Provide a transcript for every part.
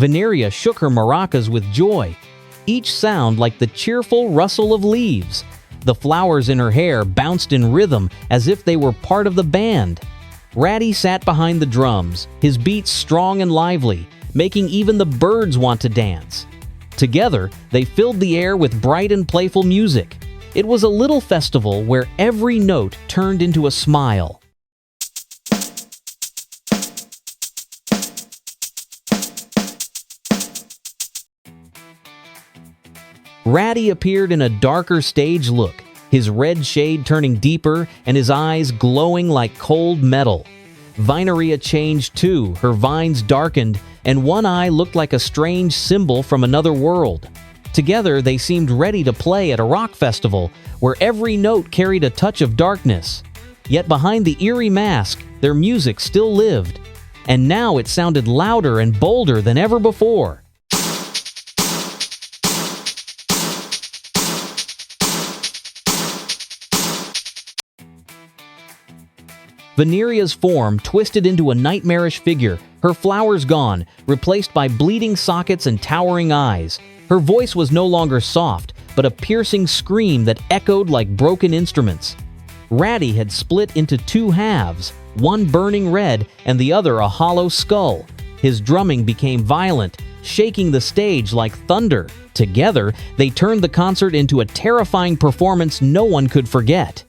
VINERIA shook her maracas with joy, each sound like the cheerful rustle of leaves. The flowers in her hair bounced in rhythm as if they were part of the band. Raddy sat behind the drums, his beats strong and lively, making even the birds want to dance. Together, they filled the air with bright and playful music. It was a little festival where every note turned into a smile. Raddy appeared in a darker stage look, his red shade turning deeper and his eyes glowing like cold metal. VINERIA changed too, her vines darkened, and one eye looked like a strange symbol from another world. Together, they seemed ready to play at a rock festival, where every note carried a touch of darkness. Yet behind the eerie mask, their music still lived, and now it sounded louder and bolder than ever before. VINERIA's form twisted into a nightmarish figure, her flowers gone, replaced by bleeding sockets and towering eyes. Her voice was no longer soft, but a piercing scream that echoed like broken instruments. Raddy had split into two halves, one burning red and the other a hollow skull. His drumming became violent, shaking the stage like thunder. Together, they turned the concert into a terrifying performance no one could forget.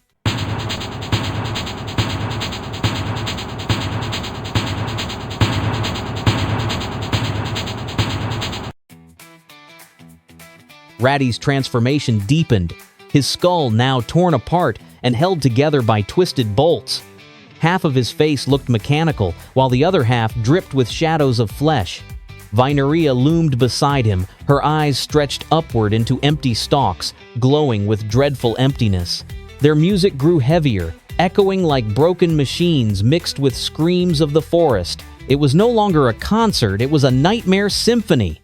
Raddy's transformation deepened, his skull now torn apart and held together by twisted bolts. Half of his face looked mechanical, while the other half dripped with shadows of flesh. VINERIA loomed beside him, her eyes stretched upward into empty stalks, glowing with dreadful emptiness. Their music grew heavier, echoing like broken machines mixed with screams of the forest. It was no longer a concert, it was a nightmare symphony.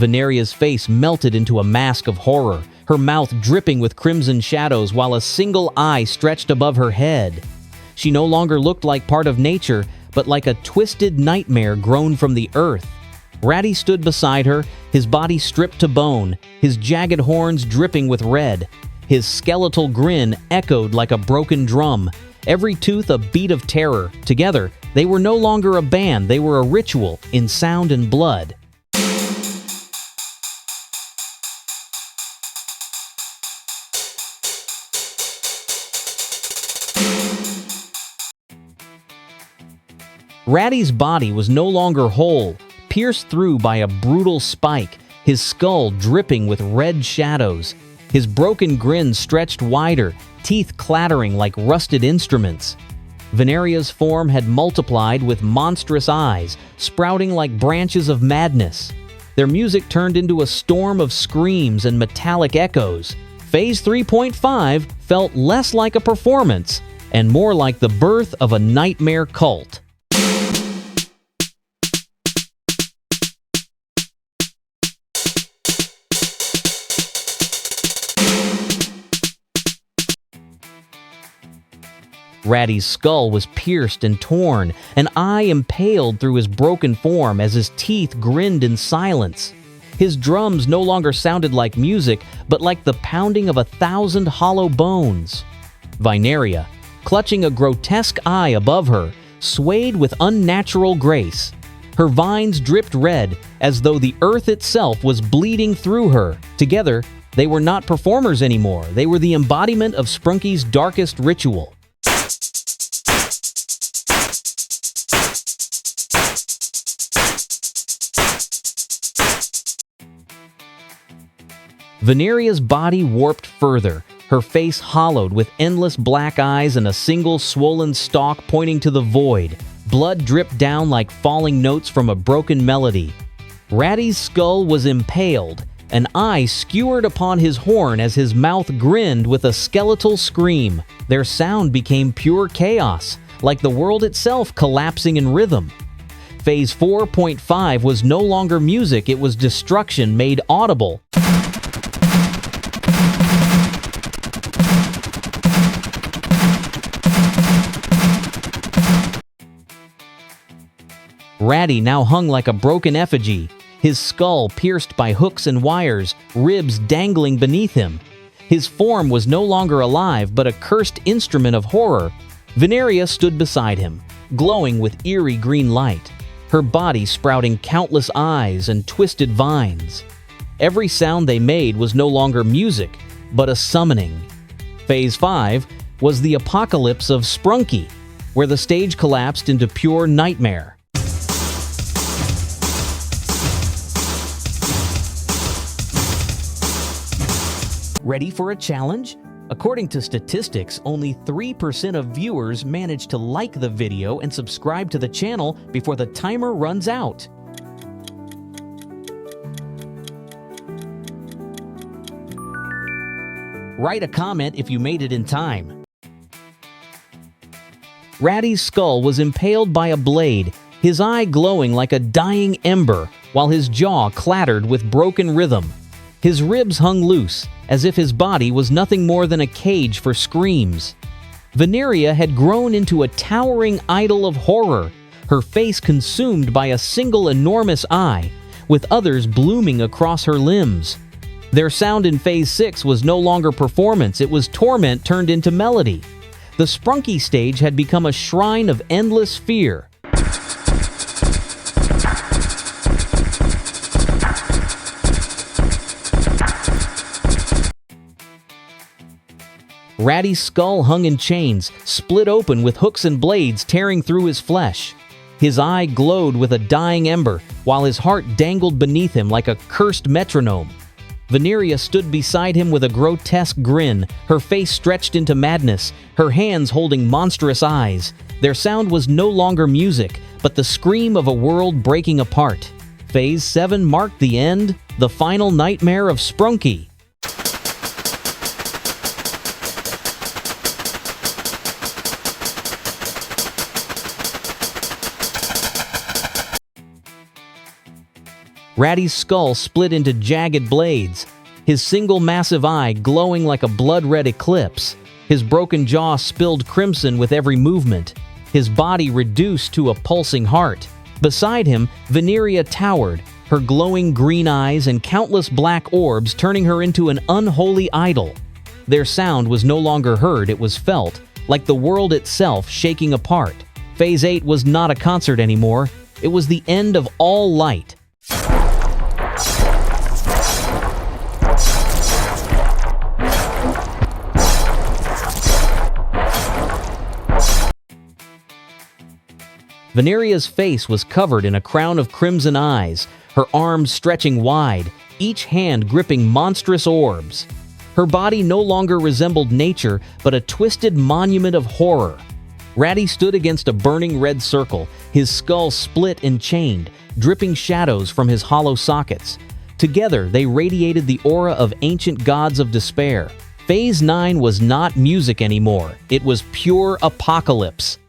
VINERIA's face melted into a mask of horror, her mouth dripping with crimson shadows while a single eye stretched above her head. She no longer looked like part of nature, but like a twisted nightmare grown from the earth. Raddy stood beside her, his body stripped to bone, his jagged horns dripping with red. His skeletal grin echoed like a broken drum, every tooth a beat of terror. Together, they were no longer a band, they were a ritual in sound and blood. Raddy's body was no longer whole, pierced through by a brutal spike, his skull dripping with red shadows. His broken grin stretched wider, teeth clattering like rusted instruments. VINERIA's form had multiplied with monstrous eyes, sprouting like branches of madness. Their music turned into a storm of screams and metallic echoes. Phase 3.5 felt less like a performance and more like the birth of a nightmare cult. Raddy's skull was pierced and torn, an eye impaled through his broken form as his teeth grinned in silence. His drums no longer sounded like music, but like the pounding of 1,000 hollow bones. VINERIA, clutching a grotesque eye above her, swayed with unnatural grace. Her vines dripped red, as though the earth itself was bleeding through her. Together, they were not performers anymore, they were the embodiment of sprunki's darkest ritual. VINERIA's body warped further, her face hollowed with endless black eyes and a single swollen stalk pointing to the void. Blood dripped down like falling notes from a broken melody. Raddy's skull was impaled, an eye skewered upon his horn as his mouth grinned with a skeletal scream. Their sound became pure chaos, like the world itself collapsing in rhythm. Phase 4.5 was no longer music, it was destruction made audible. Raddy now hung like a broken effigy, his skull pierced by hooks and wires, ribs dangling beneath him. His form was no longer alive, but a cursed instrument of horror. VINERIA stood beside him, glowing with eerie green light, her body sprouting countless eyes and twisted vines. Every sound they made was no longer music, but a summoning. Phase 5 was the apocalypse of Sprunki, where the stage collapsed into pure nightmare. Ready for a challenge? According to statistics, only 3% of viewers manage to like the video and subscribe to the channel before the timer runs out. Write a comment if you made it in time. Raddy's skull was impaled by a blade, his eye glowing like a dying ember, while his jaw clattered with broken rhythm. His ribs hung loose, as if his body was nothing more than a cage for screams. VINERIA had grown into a towering idol of horror, her face consumed by a single enormous eye, with others blooming across her limbs. Their sound in Phase 6 was no longer performance, it was torment turned into melody. The Sprunki stage had become a shrine of endless fear. Raddy's skull hung in chains, split open with hooks and blades tearing through his flesh. His eye glowed with a dying ember, while his heart dangled beneath him like a cursed metronome. VINERIA stood beside him with a grotesque grin, her face stretched into madness, her hands holding monstrous eyes. Their sound was no longer music, but the scream of a world breaking apart. Phase 7 marked the end, the final nightmare of Sprunki. Raddy's skull split into jagged blades, his single massive eye glowing like a blood-red eclipse. His broken jaw spilled crimson with every movement, his body reduced to a pulsing heart. Beside him, VINERIA towered, her glowing green eyes and countless black orbs turning her into an unholy idol. Their sound was no longer heard, it was felt, like the world itself shaking apart. Phase 8 was not a concert anymore, it was the end of all light. VINERIA's face was covered in a crown of crimson eyes, her arms stretching wide, each hand gripping monstrous orbs. Her body no longer resembled nature, but a twisted monument of horror. Raddy stood against a burning red circle, his skull split and chained, dripping shadows from his hollow sockets. Together, they radiated the aura of ancient gods of despair. Phase 9 was not music anymore, it was pure apocalypse.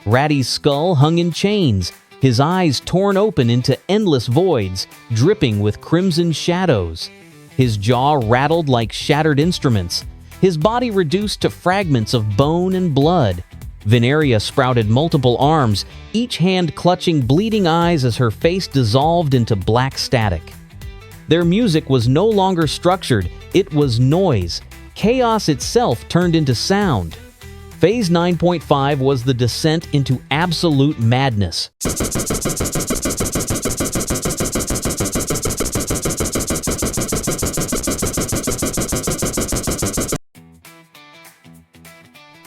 Raddy's skull hung in chains, his eyes torn open into endless voids, dripping with crimson shadows. His jaw rattled like shattered instruments, his body reduced to fragments of bone and blood. VINERIA sprouted multiple arms, each hand clutching bleeding eyes as her face dissolved into black static. Their music was no longer structured, it was noise. Chaos itself turned into sound. Phase 9.5 was the descent into absolute madness.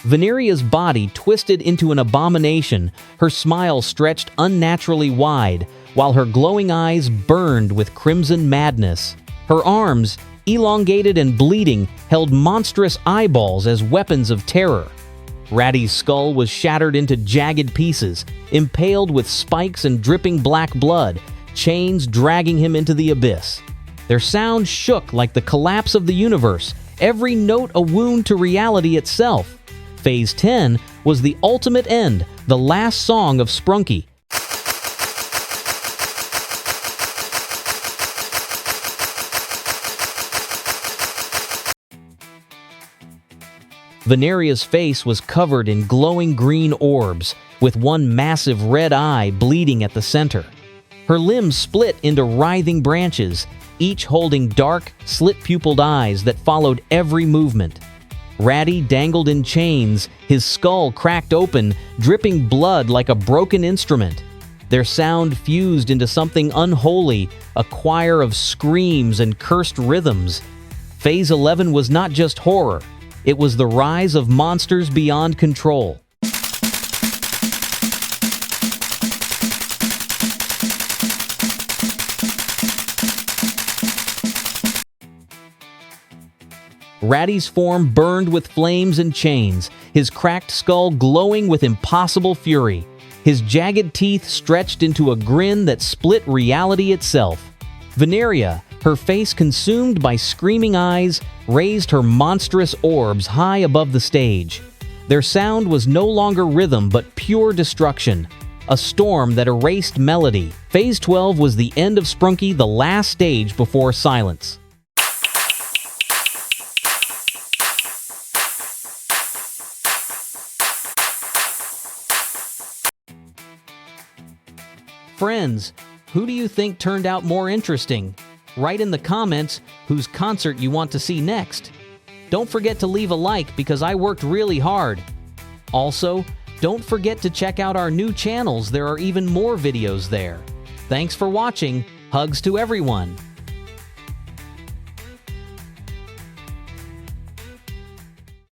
VINERIA's body twisted into an abomination, her smile stretched unnaturally wide, while her glowing eyes burned with crimson madness. Her arms, elongated and bleeding, held monstrous eyeballs as weapons of terror. Raddy's skull was shattered into jagged pieces, impaled with spikes and dripping black blood, chains dragging him into the abyss. Their sound shook like the collapse of the universe, every note a wound to reality itself. Phase 10 was the ultimate end, the last song of Sprunki. VINERIA's face was covered in glowing green orbs, with one massive red eye bleeding at the center. Her limbs split into writhing branches, each holding dark, slit-pupiled eyes that followed every movement. Raddy dangled in chains, his skull cracked open, dripping blood like a broken instrument. Their sound fused into something unholy, a choir of screams and cursed rhythms. Phase 11 was not just horror, it was the rise of monsters beyond control. Raddy's form burned with flames and chains, his cracked skull glowing with impossible fury. His jagged teeth stretched into a grin that split reality itself. VINERIA, her face consumed by screaming eyes, raised her monstrous orbs high above the stage. Their sound was no longer rhythm but pure destruction, a storm that erased melody. Phase 12 was the end of Sprunki, the last stage before silence. Friends, who do you think turned out more interesting? Write in the comments whose concert you want to see next. Don't forget to leave a like because I worked really hard. Also, don't forget to check out our new channels. There are even more videos there. Thanks for watching. Hugs to everyone.